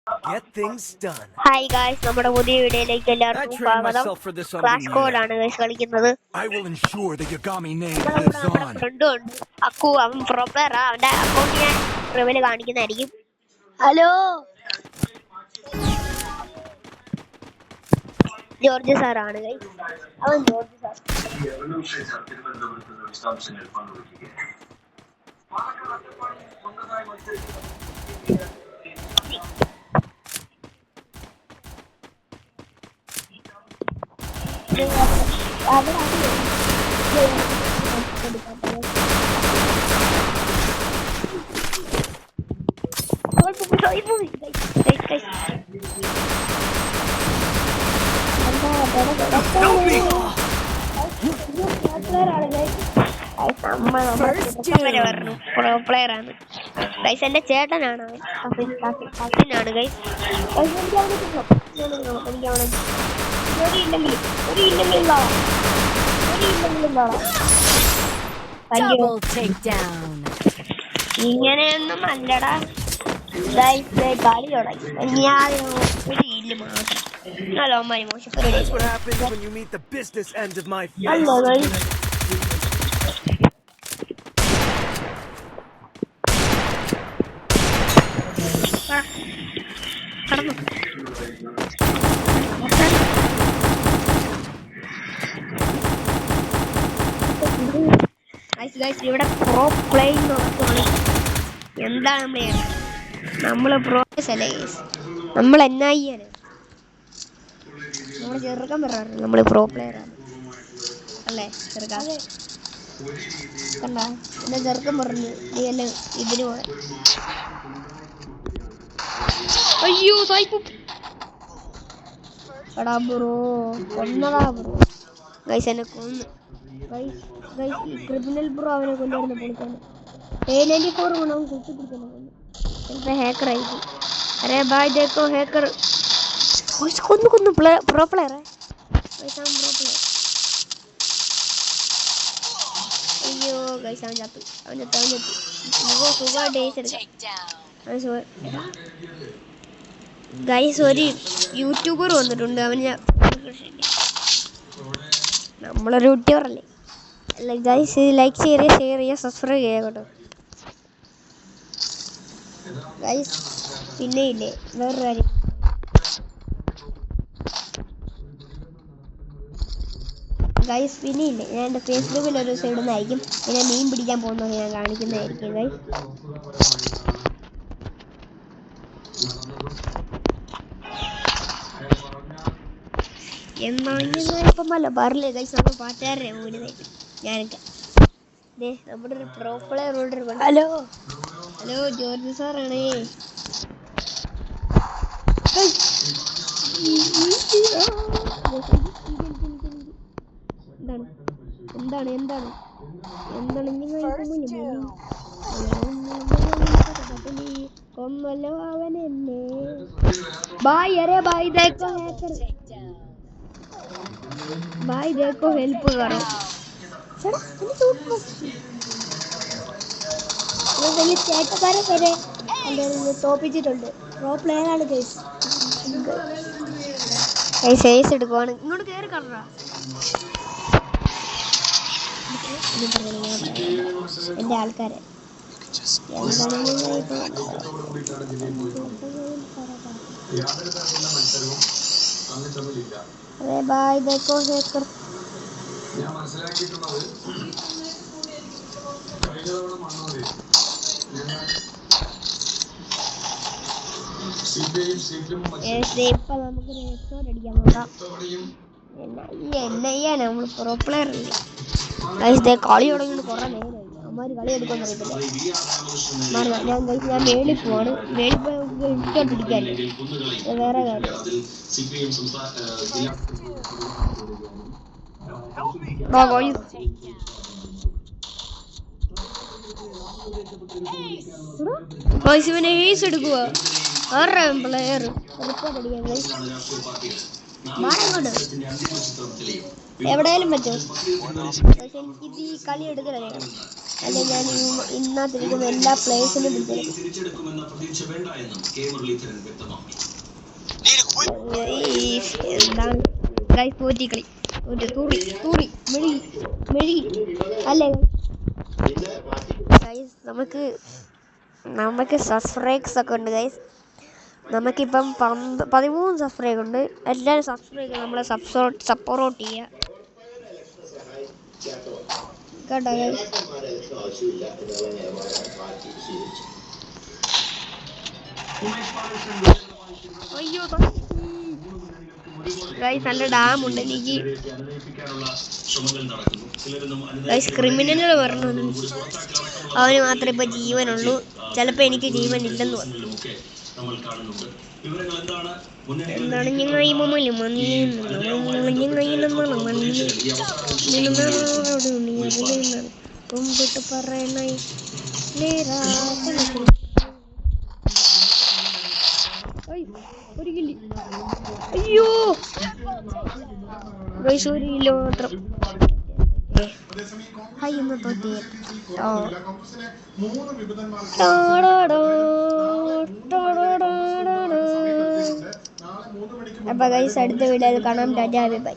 Get things done. Hi guys, നമ്മുടെ പുതിയ വീഡിയോയിലേക്ക് I എല്ലാവർക്കും trained സ്വാഗതം. myself for this under the crash code Neo. ആണ് ഗായ്സ് കളിക്കുന്നത്. I will ensure the Yagami name നമ്മുടെ lives on. ഫ്രണ്ടും ഉണ്ട്, അക്കു. അവൻ പ്രോ പ്ലെയറാ. അവന്റെ അക്കൗണ്ട് ഞാൻ റിവ്യൂല് കാണിക്കുന്നതായിരിക്കും. ഹലോ ജോർജ് സാറാണ് ഗായ്സ്. അവൻ ജോർജ് സാർ. പ്രോ പ്ലെയർ ആണ് ഗൈസ്. എന്റെ ചേട്ടനാണ് അവൻ. കസിനാണ് ഗൈസ്. എനിക്ക് അവനെ ഇങ്ങനെയൊന്നും അല്ലടാ കളി തുടങ്ങി. ഞാൻ ഒരു ഇല്ല മാത്രം. ഹലോ അമ്മായി മോശം. That's what happens when you meet the business end of my face. Hello guys. ഇവിടെ പ്രോ പ്ലേയിങ് നടക്കുകയാണ്. എന്താണ് നമ്മള് പ്രോസ് അല്ലേ ഗൈസ്? നമ്മൾ എന്നാ ചെയ്യാന്? നമ്മള് ചെറുക്കാൻ പറയാറ് നമ്മള് പ്രോ പ്ലെയർ ആണ് അല്ലേ? ചെറുക്കാൻ കണ്ട എന്നെ ചെറുക്കം പറഞ്ഞു നീ അല്ലേ ഇതിന് പോയ. അയ്യോ സായിപ്പു എടാ ബ്രോ കൊന്നതാ ബ്രോ. ഗൈസ് എന്നെ കൊന്നു ഗൈസ്. ഈ ക്രിമിനൽ ബ്രോ അവനെ കൊണ്ടുവരുന്ന പൊളിക്കാണ്. A94 ഗുണവും കുത്തിപ്പിടിക്കുന്നു. ചിലപ്പോ ഹാക്കർ ആയിരിക്കും. അരേ ബായ് ദേക്കോ ഹാക്കർ. കൊന്നു പ്രോ പ്ലെയർ. അയ്യോ ഗൈസ് അവൻ ചത്തു. സുഖമായിട്ട് ഡേയ്സ് എടുക്കാം. ഗൈസ് ഒരു യൂട്യൂബർ വന്നിട്ടുണ്ട്. അവന് നമ്മളൊരു യൂട്യൂബർ അല്ലേ? അല്ല ഗൈസ്, ലൈക്ക് ചെയ്യുക, ഷെയർ ചെയ്യുക, സബ്സ്ക്രൈബ് ചെയ്യുക കേട്ടോ ഗൈസ്. പിന്നെ ഇല്ലേ വേറൊരു കാര്യം, ഗൈസ് പിന്നെ ഇല്ലേ ഞാൻ എൻ്റെ ഫേസ്ബുക്കിൽ ഒരു ദിവസം ഇടുന്നതായിരിക്കും. പിന്നെ മീൻ പിടിക്കാൻ പോകുന്നത് ഞാൻ കാണിക്കുന്നതായിരിക്കും ഗൈസ്. ഇപ്പം അല്ല പറഞ്ഞില്ലേ ഗൈസ്, നമ്മൾ പാട്ടുകാരനെ വീടുന്നതായിട്ട് ഞാനൊക്കെ. നമ്മുടെ ഒരു pro player order. Hello hello George സാറാണേ. എന്താണ് എന്താണ് എന്താണ് കൊന്നല്ലോ അവൻ എന്നെ. ബായ് അരേ ബായ് ദേക്കോ ഹാക്കർ. ബായ് ദേക്കോ ഹെൽപ്പ് കറോ. ചേട്ടക്കാരെ വരെ തോപ്പിച്ചിട്ടുണ്ട്. പ്രോ പ്ലെയർ ആണ് ഗൈസ്. സൈസ് എടുക്കുവാണ്. ഇങ്ങോട്ട് കയറി കറ. എൻ്റെ ആൾക്കാരെ അതെ ബായ് ദേക്കോ ഹേക്കർ. ഇപ്പൊ നമുക്കൊരു ഹെഡ്ഷോട്ട് അടിക്കാൻ നോക്കാം. എന്നാ ചെയ്യാനാ, നമ്മൾ പ്രോ പ്ലെയർ അല്ലേ? കളി തുടങ്ങിയിട്ട് കുറെ നേരമായി. അവന്മാര് കളി എടുക്കുമെന്ന് അറിയത്തില്ല. ഞാൻ മേളിൽ പോവാണ്. മേളിൽ പോയി ഹെഡ്ഷോട്ട് അടിക്കാല്ലേ? വേറെ കാര്യം ഇവനെ ഹേസ് എടുക്കുക. ആറാം പ്ലെയർ എവിടെയാലും പറ്റും. പക്ഷെ എനിക്കിത് ഈ കളി എടുക്കലേ അല്ലെ ഞാൻ ഇന്നത്തിരിക്കുന്ന എല്ലാ പ്ലേസിലും എന്താണ് ഗൈസ് തോറ്റിക്കളി തൂറി മെഴുകി അല്ലേ ഗൈസ് നമുക്ക് സബ്സ്ക്രൈബ്സ് ഒക്കെ ഉണ്ട് ഗൈസ്. നമുക്കിപ്പം 13 സബ്സ്ക്രൈബ് ഉണ്ട്. എല്ലാവരും സബ്സ്ക്രൈബ് നമ്മളെ സപ്പോർട്ട് ചെയ്യുക കേട്ടോ ഗൈസ്. അയ്യോ ഗൈസ് നല്ല ഡാമുണ്ട് എനിക്ക് ഗൈസ്. ക്രിമിനലുകൾ പറഞ്ഞു അവന് മാത്രമേ ഇപ്പൊ ജീവനുള്ളൂ. ചിലപ്പോ എനിക്ക് ജീവൻ ഇല്ലെന്ന് പറഞ്ഞു. എന്താണ് കുമ്പിട്ട് പറയണേ ഒരു കില്ലി. അയ്യോ ഗൈസ് 1 കിലോ മാത്രം. ഇന്ന് തോറ്റി. അപ്പൊ ഗൈസ് അടുത്ത വീഡിയോയിൽ കാണാം. Tata bye bye.